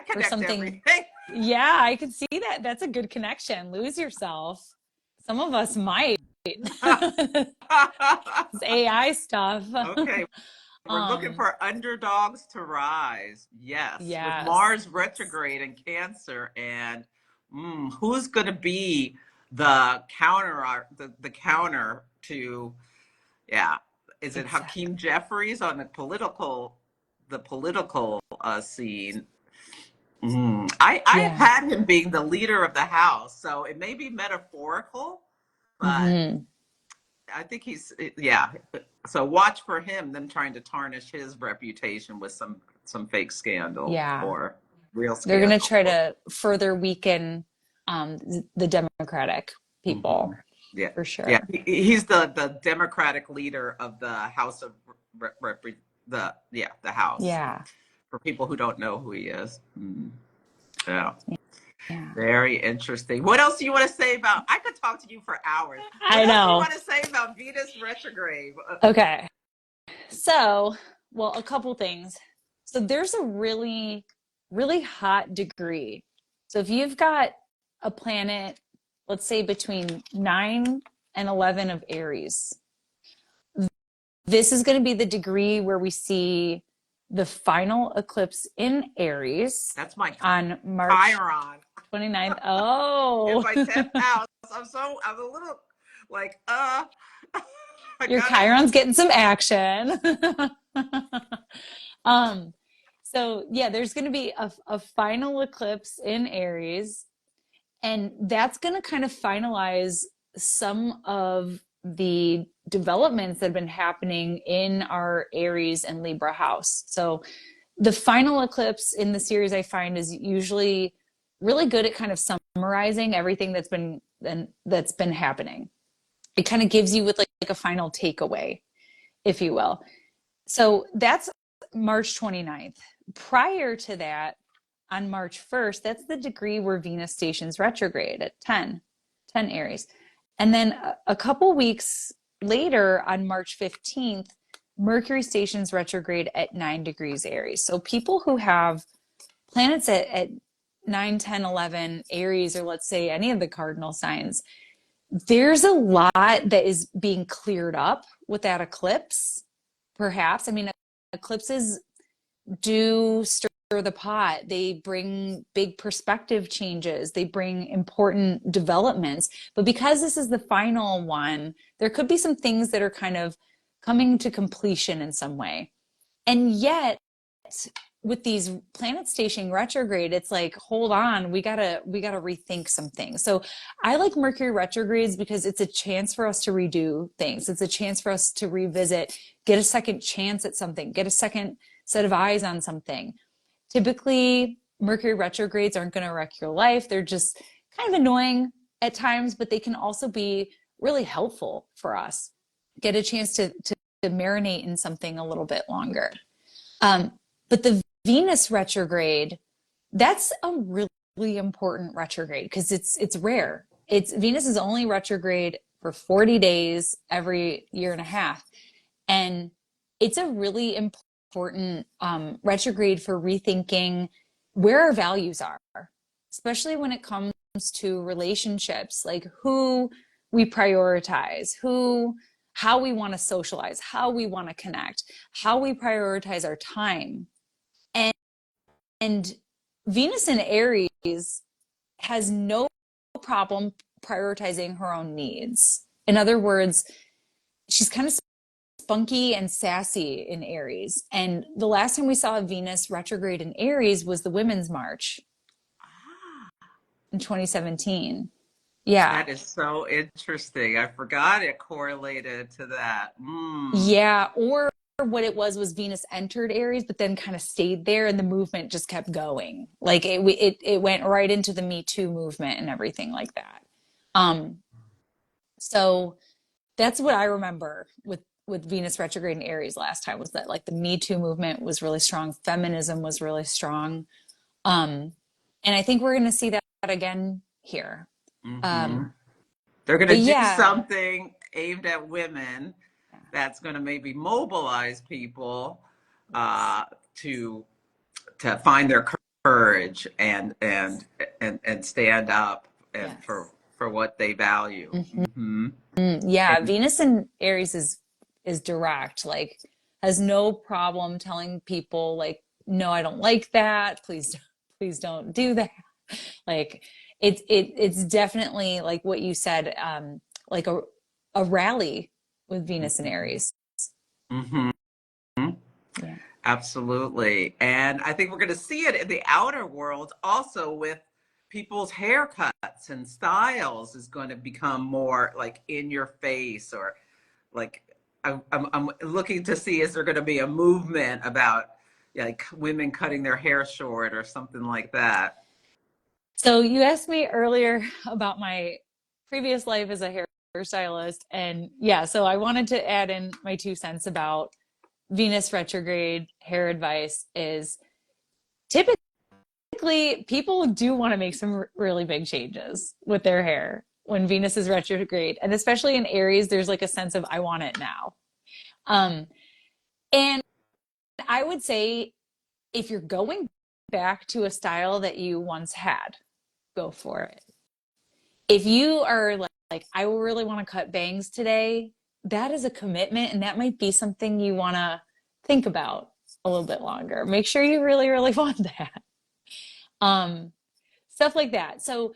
For connect something. everything. Yeah, I can see that. That's a good connection. Lose yourself. Some of us might. It's AI stuff. Okay, we're looking Um, for underdogs to rise. Yes, with yes. Mars retrograde in Cancer, and who's going to be the the counter to? Yeah, is it Hakeem Exactly. Jeffries on the political scene? I Yeah. had him being the leader of the House, so it may be metaphorical, but Hmm. I think yeah. So watch for him, them trying to tarnish his reputation with some fake scandal Yeah. or real They're going to scandal. try to further weaken the Democratic Hmm. people Yeah, for yeah. sure. He's the Democratic leader of the House of the House. Yeah. For people who don't know who he is. Yeah, Yeah. very interesting. What else do you want to say about? I could talk to you for hours. What I else do you want know. to say about Venus retrograde? Okay. So, well, a couple things. So there's a really, really hot degree. So if you've got a planet, let's say between 9 and 11 of Aries, this is going to be the degree where we see the final eclipse in Aries That's my on March Chiron 29th. in Oh, my 10th house. I'm a little like I your gotta Chiron's getting some action. um, so yeah, there's going to be a final eclipse in Aries, and that's going to kind of finalize some of the developments that have been happening in our Aries and Libra house. So the final eclipse in the series I find is usually really good at kind of summarizing everything that's been happening. It kind of gives you with like a final takeaway, if you will. So that's March 29th. Prior to that, on March 1st, that's the degree where Venus stations retrograde at 10 Aries. And then a couple weeks later, on March 15th, Mercury stations retrograde at 9 degrees Aries. So people who have planets at 9, 10, 11, Aries, or let's say any of the cardinal signs, there's a lot that is being cleared up with that eclipse, perhaps. I mean, eclipses do stir the pot. They bring big perspective changes. They bring important developments. But because this is the final one, there could be some things that are kind of coming to completion in some way. And yet, with these planets stationing retrograde, it's like, hold on, we gotta rethink some things. So I like Mercury retrogrades because it's a chance for us to redo things. It's a chance for us to revisit, get a second chance at something, get a second set of eyes on something. Typically, Mercury retrogrades aren't going to wreck your life. They're just kind of annoying at times, but they can also be really helpful for us. Get a chance to marinate in something a little bit longer. But the Venus retrograde, that's a really important retrograde because it's rare. It's Venus is only retrograde for 40 days every year and a half. And it's a really important retrograde for rethinking where our values are, especially when it comes to relationships, like who we prioritize, how we want to socialize, how we want to connect, how we prioritize our time. And Venus in Aries has no problem prioritizing her own needs. In other words, she's kind of spunky and sassy in Aries. And the last time we saw Venus retrograde in Aries was the Women's March in 2017. Yeah. That is so interesting. I forgot it correlated to that. Yeah. Or what it was Venus entered Aries, but then kind of stayed there and the movement just kept going. Like it went right into the Me Too movement and everything like that. Um, so that's what I remember with Venus retrograde in Aries last time was that like the Me Too movement was really strong, feminism was really strong, and I think we're going to see that again here. Mm-hmm. Um, They're going but to do yeah, something aimed at women that's going to maybe mobilize people yes, uh, to find their courage and stand up and yes, for what they value. hmm Mm-hmm. yeah. And Venus in Aries is direct, like has no problem telling people like, no, I don't like that. Please don't do that. Like it's definitely like what you said, like a rally with Venus and Aries. mm-hmm. Yeah. Absolutely. And I think we're going to see it in the outer world also with people's haircuts and styles is going to become more like in your face or like I'm looking to see is there going to be a movement about like women cutting their hair short or something like that. So you asked me earlier about my previous life as a hairstylist, and yeah, so I wanted to add in my 2 cents about Venus retrograde hair advice is typically people do want to make some really big changes with their hair when Venus is retrograde. And especially in Aries, there's like a sense of I want it now. Um, and I would say if you're going back to a style that you once had, go for it. If you are like I really want to cut bangs today, that is a commitment and that might be something you want to think about a little bit longer. Make sure you really, really want that. Um, Stuff like that. So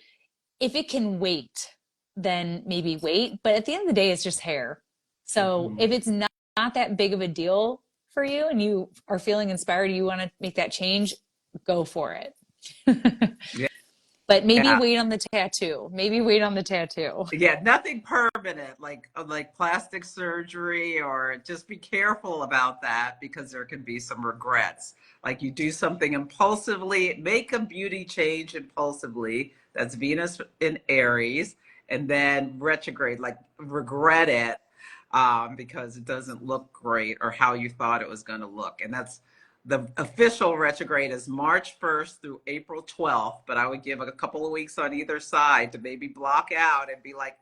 if it can wait, then maybe wait. But at the end of the day, it's just hair. So Mm-hmm. if it's not that big of a deal for you and you are feeling inspired, you want to make that change, go for it. But maybe Yeah. wait on the tattoo. Maybe wait on the tattoo. Yeah, nothing permanent like plastic surgery or just be careful about that because there can be some regrets. Like you do something impulsively, make a beauty change impulsively. That's Venus in Aries, and then retrograde, like regret it because it doesn't look great or how you thought it was going to look. And that's the official retrograde is March 1st through April 12th, but I would give a couple of weeks on either side to maybe block out and be like,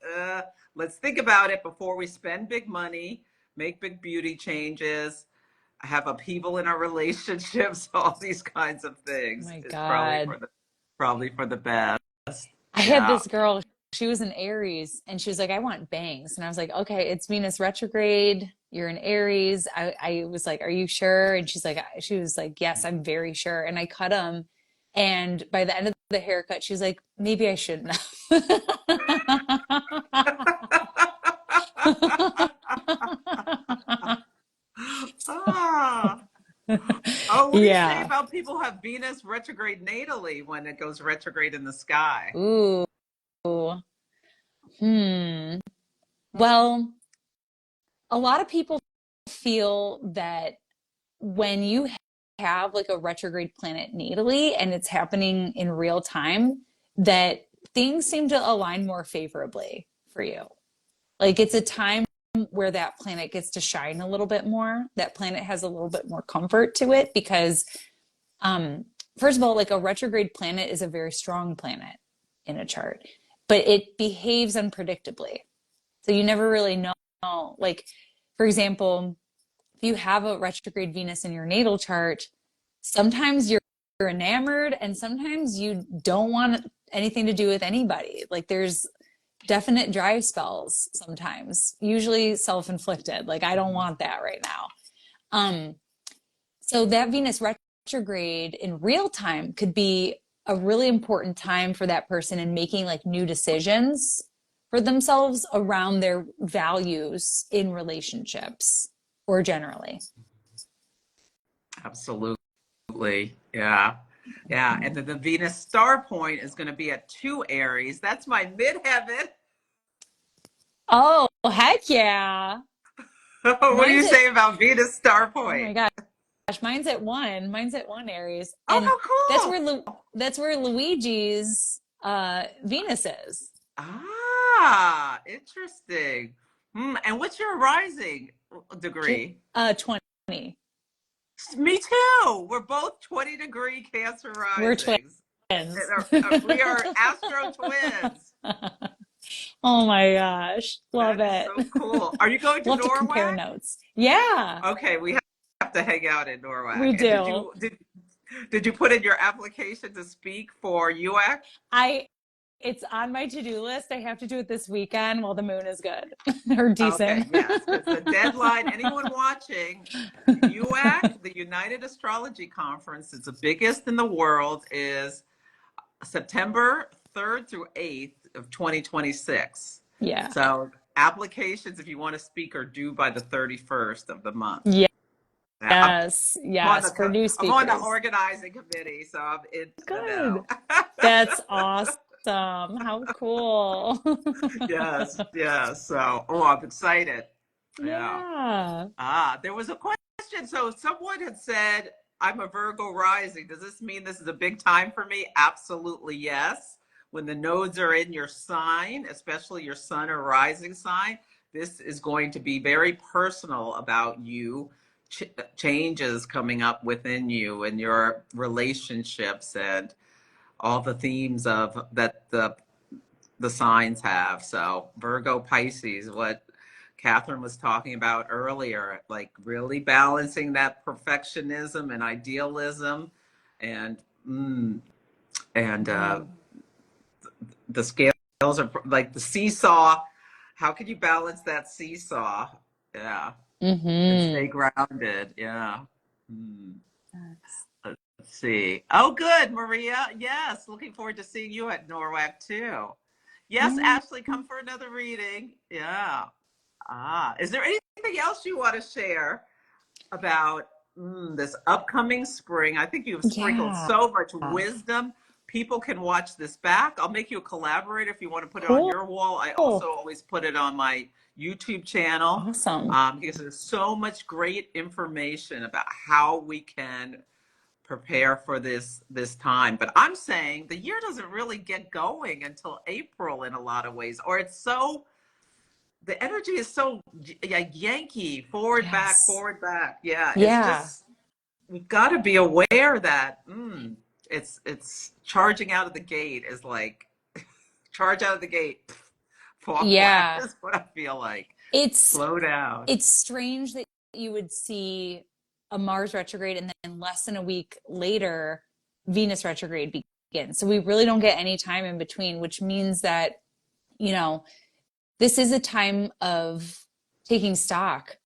let's think about it before we spend big money, make big beauty changes, have upheaval in our relationships, all these kinds of Oh things my is probably God. for the Probably for the best. I had Yeah. this girl, she was an Aries, and she was like, I want bangs. And I was like, okay, it's Venus retrograde. You're in Aries. I was like, are you sure? And she was like, yes, I'm very sure. And I cut them. And by the end of the haircut, she was like, maybe I shouldn't have. Ah. Oh, what do you say Yeah. about people who have Venus retrograde natally when it goes retrograde in the sky? Ooh. Hmm. Well, a lot of people feel that when you have like a retrograde planet natally and it's happening in real time, that things seem to align more favorably for you. Like it's a time where that planet gets to shine a little bit more. That planet has a little bit more comfort to it because, um, first of all, like a retrograde planet is a very strong planet in a chart, but it behaves unpredictably. So you never really know. Like, for example, if you have a retrograde Venus in your natal chart, sometimes you're enamored and sometimes you don't want anything to do with anybody. Like there's definite dry spells sometimes, usually self-inflicted. Like I don't want that right now. Um, so that Venus retrograde in real time could be a really important time for that person in making like new decisions for themselves around their values in relationships or generally. Absolutely. Yeah. Yeah. And then the Venus star point is going to be at 2 Aries. That's my midheaven. Oh, heck yeah. What do Mine's you at, say about Venus star oh my point? gosh, mine's at one. Mine's at one Aries. Oh, And how that's cool. where that's where Luigi's Venus is. Ah, interesting. And what's your rising degree? 20. Me too. We're both 20-degree Cancer We're risings. twins. We are astro twins. Oh my gosh. Love That is it. so cool. Are you going to We'll have to compare Norway? notes. Yeah, Okay, we have to hang out in we Norwalk. And do. did you put in your application to speak for UAC? I it's on my to-do list. I have to do it this weekend while the moon is good or decent. Okay, yes, because the deadline, anyone watching, UAC, the United Astrology Conference, is the biggest in the world, is September 3rd through 8th of 2026. Yeah. So applications, if you want to speak, are due by the 31st of the month. Yeah, Yes. Yes. For new I'm on the speakers. organizing committee, so I'm in the know. Good. That's awesome. How cool. Yes, yes. So, oh, I'm excited. Yeah. Yeah. There was a question. So, someone had said, I'm a Virgo rising. Does this mean this is a big time for me? Absolutely, yes. When the nodes are in your sign, especially your sun or rising sign, this is going to be very personal about you, changes coming up within you and your relationships and all the themes of that the signs have. So Virgo, Pisces, what Catherine was talking about earlier, like really balancing that perfectionism and idealism, and mm, and Yeah. the scales are like the seesaw. How can you balance that seesaw? Yeah, and stay Mm-hmm. grounded. Yeah. Mm. Let's see. Oh, good, Maria. Yes, looking forward to seeing you at NORWAC too. Yes, Yeah. Ashley, come for another reading. Yeah. Is there anything else you want to share about this upcoming spring? I think you've sprinkled Yeah. so much wisdom. People can watch this back. I'll make you a collaborator if you want to put it on Cool. your wall. I also always put it on my YouTube channel Awesome. because there's so much great information about how we can prepare for this time. But I'm saying the year doesn't really get going until April in a lot of ways, or it's so the energy is so like Yankee forward back Yes. forward back. Yeah, it's Yeah. just we've got to be aware that it's charging out of the gate is like charge out of the gate, fall flat Yeah. is what I feel like. It's Slow down. it's strange that you would see a Mars retrograde and then less than a week later, Venus retrograde So we really don't get any time in between, which means that, you know, this is a time of taking stock.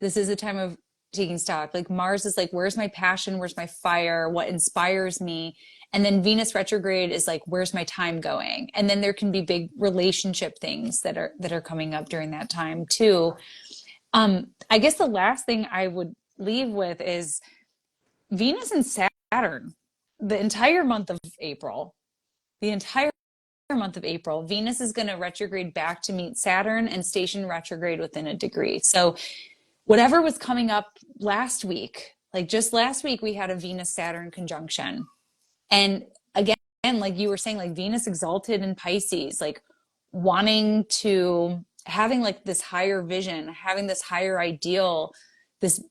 This is a time of taking stock. Like Mars is like, where's my passion? Where's my fire? What inspires me? And then Venus retrograde is like, where's my time going? And then there can be big relationship things that are coming up during that time too. I guess the last thing I would leave with is Venus and Saturn. The entire month of April, the entire month of April, Venus is going to retrograde back to meet Saturn and station retrograde within a degree. So whatever was coming up last week, like just last week, we had a Venus Saturn conjunction. And again, like you were saying, like Venus exalted in Pisces, like wanting to having like this higher vision, having this higher ideal, this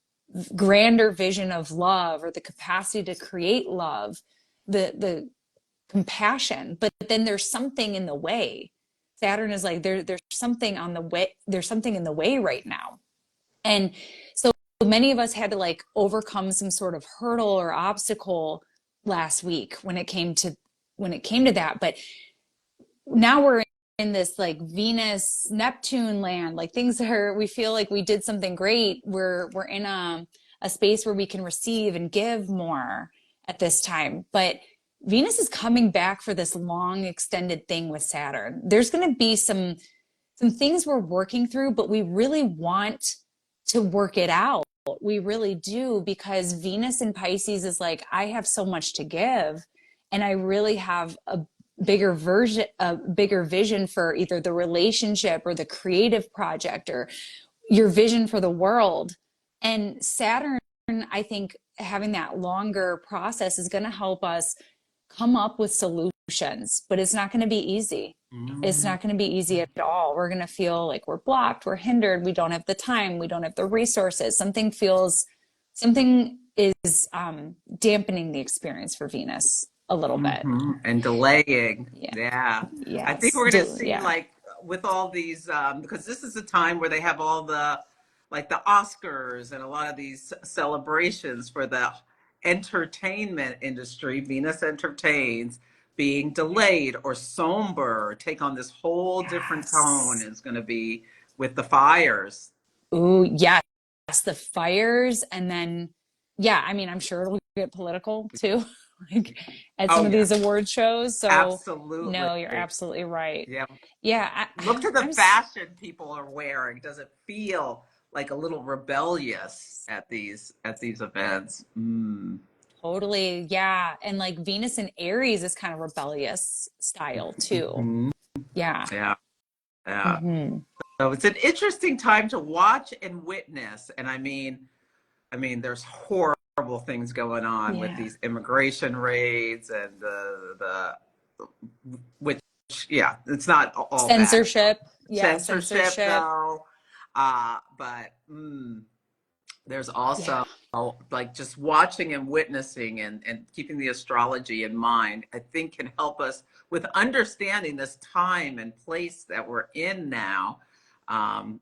grander vision of love or the capacity to create love, the compassion. But then there's something in the way. Saturn is like there's something on the way, there's something in the way right now. And so many of us had to like overcome some sort of hurdle or obstacle last week when it came to that. But now we're in this like Venus Neptune land, like things are, we feel like we did something great. We're in a space where we can receive and give more at this time. But Venus is coming back for this long extended thing with Saturn. There's going to be some things we're working through, but we really want to work it out. We really do, because Venus in Pisces is like, I have so much to give, and I really have a bigger vision for either the relationship or the creative project or your vision for the world. And Saturn, I think having that longer process is going to help us come up with solutions, but it's not going to be easy. It's not going to be easy at all. We're going to feel like we're blocked, we're hindered, we don't have the time, we don't have the resources. Something is dampening the experience for Venus a little bit. And delaying. Yeah. Yeah. I think Yes. we're going to see, Yeah. like, with all these, because this is a time where they have all the, like, the Oscars and a lot of these celebrations for the entertainment industry. Venus entertains being delayed or somber, or take on this whole different tone Yes. is going to be with the fires. Ooh, yes. The fires. And then, yeah, I mean, I'm sure it'll get political too, like at some Oh, of yeah, these award shows. So, absolutely. no, you're absolutely right. Yeah. Yeah, Look to the I'm fashion people are wearing. Does it feel like a little rebellious at these events? totally, yeah. And like Venus in Aries is kind of rebellious style too. Mhm. Yeah. Yeah, yeah. Hmm. So it's an interesting time to watch and witness. And I mean, there's horrible things going on with Yeah. these immigration raids and the which, yeah, it's not all bad. Censorship. Yeah, Censorship, censorship. though. But there's Yeah. also like just watching and witnessing and keeping the astrology in mind, I think can help us with understanding this time and place that we're in now. Um,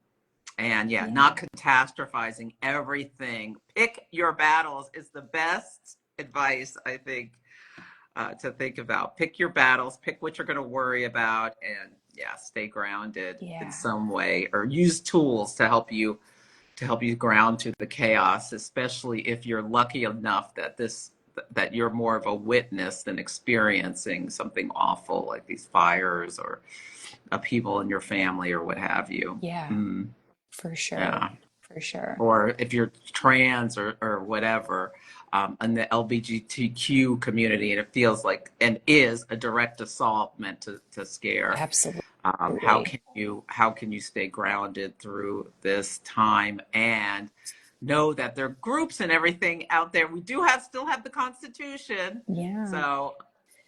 and yeah, Yeah. not catastrophizing everything. Pick your battles is the best advice, I think, to think about. Pick your battles, pick what you're going to worry about, and yeah, stay grounded in Yeah. some way, or use tools to help you ground to the chaos, especially if you're lucky enough that you're more of a witness than experiencing something awful like these fires or upheaval in your family or what have you. Yeah. For sure. Yeah. For sure. Or if you're trans or whatever, in the LGBTQ community, and it feels like and is a direct assault meant to scare. Absolutely. How can you stay grounded through this time and know that there are groups and everything out there? We still have the Constitution, Yeah. so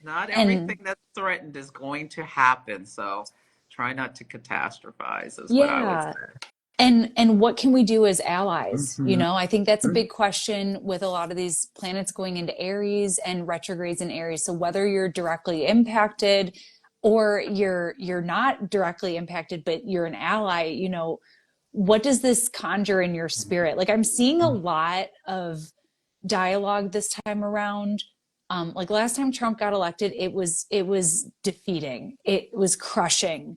not And everything that's threatened is going to happen. So try not to catastrophize is what I would yeah. say. And what can we do as allies? You Hmm. know, I think that's a big question with a lot of these planets going into Aries and retrogrades in Aries. So whether you're directly impacted or you're not directly impacted, but you're an ally, you know, what does this conjure in your spirit? Like I'm seeing a lot of dialogue this time around Like last time Trump got elected, it was defeating. It was crushing.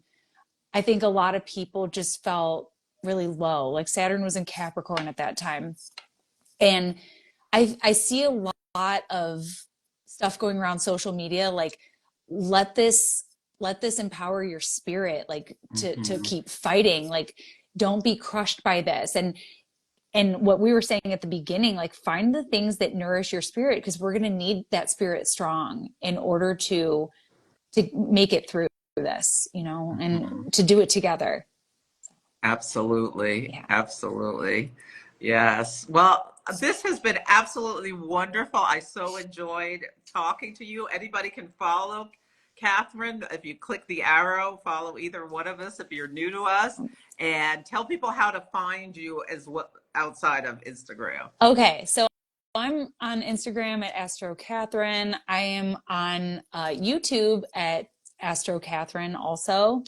I think a lot of people just felt really low. Like Saturn was in Capricorn at that time. And I see a lot of stuff going around social media like let this let this empower your spirit like to Hmm. keep fighting, like don't be crushed by this. And what we were saying at the beginning, like find the things that nourish your spirit because we're going to need that spirit strong in order to make it through this, Hmm. and to do it together. Absolutely. Yeah. Absolutely. Yes. Well, this has been absolutely wonderful. I so enjoyed talking to you. Anybody can follow Catherine. If you click the arrow, follow either one of us if you're new to us, and tell people how to find you as well outside of Instagram. Okay, so I'm on Instagram at Astro Catherine. I am on YouTube at Astro Catherine also,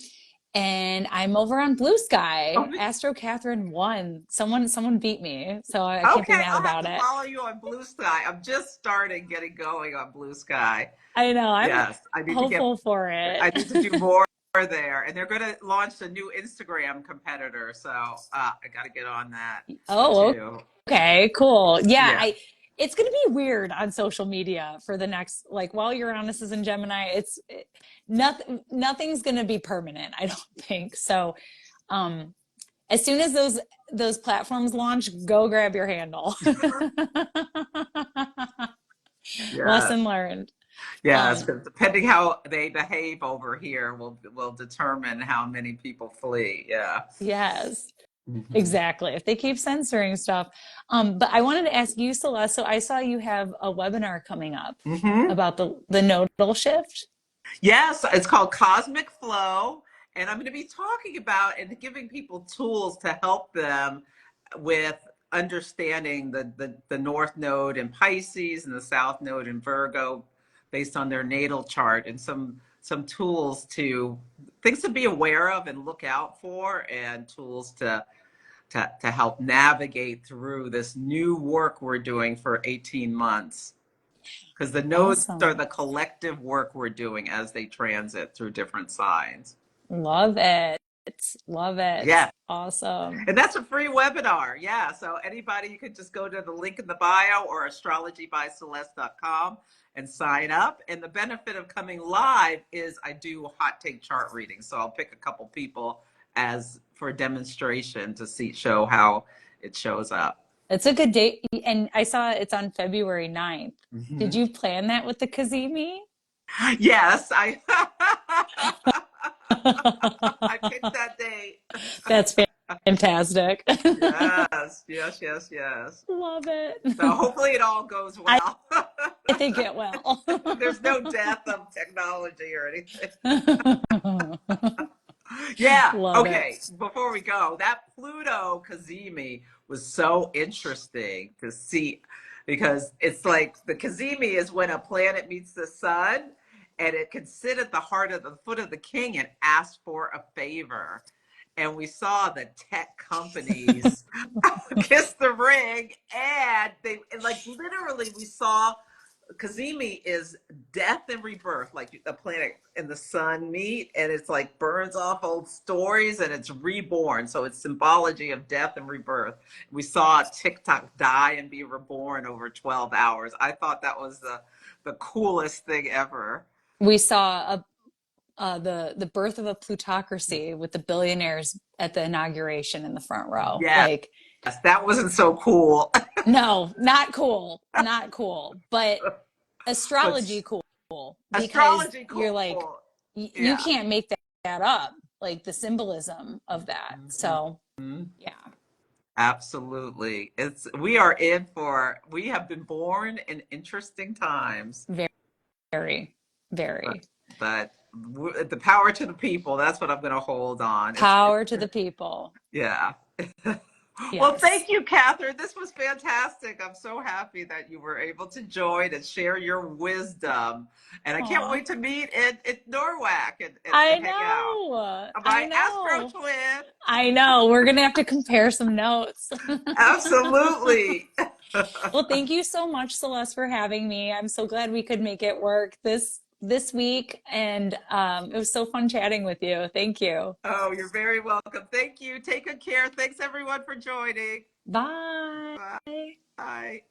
and I'm over on Blue Sky. Astro Catherine won. Someone beat me, so I can't be Okay, mad I'll have about to it. follow you on Blue Sky. I'm just starting getting going on Blue Sky. I know. I'm Yes, hopeful for it. I need to do more there. And they're going to launch a new Instagram competitor, so I got to get on that Oh, too. okay, cool. Yeah, Yeah. I it's going to be weird on social media for the next like while Uranus is in Gemini, nothing's going to be permanent, I don't think. So, um as soon as those platforms launch, go grab your handle. Yeah. Lesson learned. Yes, Um 'cause depending how they behave over here will determine how many people flee. Yeah. yes. Hmm. Exactly. If they keep censoring stuff. But I wanted to ask you, Celeste. So I saw you have a webinar coming up Hmm. about the nodal shift. Yes, it's called Cosmic Flow, and I'm going to be talking about and giving people tools to help them with understanding the North Node in Pisces and the South Node in Virgo based on their natal chart, and some tools to things to be aware of and look out for, and tools to help navigate through this new work we're doing for 18 months, because the nodes are Awesome. the collective work we're doing as they transit through different signs. Love it. Love it. Yeah. Awesome. And that's a free webinar. Yeah. So anybody, you can just go to the link in the bio or astrologybyceleste.com and sign up. And the benefit of coming live is I do hot take chart readings. So I'll pick a couple people as for a demonstration to show how it shows up. It's a good date. And I saw it's on February 9th. Did Hmm. you plan that with the Kazemi? Yes, I I picked that date. That's fantastic. Yes, yes, yes, yes. Love it. So hopefully it all goes I, well. I think it will. There's no death of technology or anything. Yeah. Love it. Okay. Before we go, that Pluto Kazemi was so interesting to see because it's like the Kazemi is when a planet meets the sun and it can sit at the heart of the foot of the king and ask for a favor. And we saw the tech companies kiss the ring, and they like literally we saw Kazemi is death and rebirth, like the planet and the sun meet, and it's like burns off old stories and it's reborn. So it's symbology of death and rebirth. We saw TikTok die and be reborn over 12 hours. I thought that was the coolest thing ever. We saw the birth of a plutocracy with the billionaires at the inauguration in the front row. Yes, Like, that wasn't so cool. no, not cool, not cool. But But astrology cool because astrology you're like cool. you Yeah. can't make that up. Like the symbolism of that. So Mhm. yeah, Absolutely. We are in for, we have been born in interesting times, very, but, very but the power to the people, that's what I'm going to hold on. power to the people. Yeah. Well, Yes. thank you, Catherine. This was fantastic. I'm so happy that you were able to join and share your wisdom. And I can't Aw. wait to meet at Norwalk I and hang out. know. I My Astro know. twin. I know. We're gonna have to compare some notes. Absolutely. Well, thank you so much, Celeste, for having me. I'm so glad we could make it work this week, and it was so fun chatting with you. Thank you. Oh, you're very welcome. Thank you. Take good care. Thanks everyone for joining. Bye. Bye. Bye.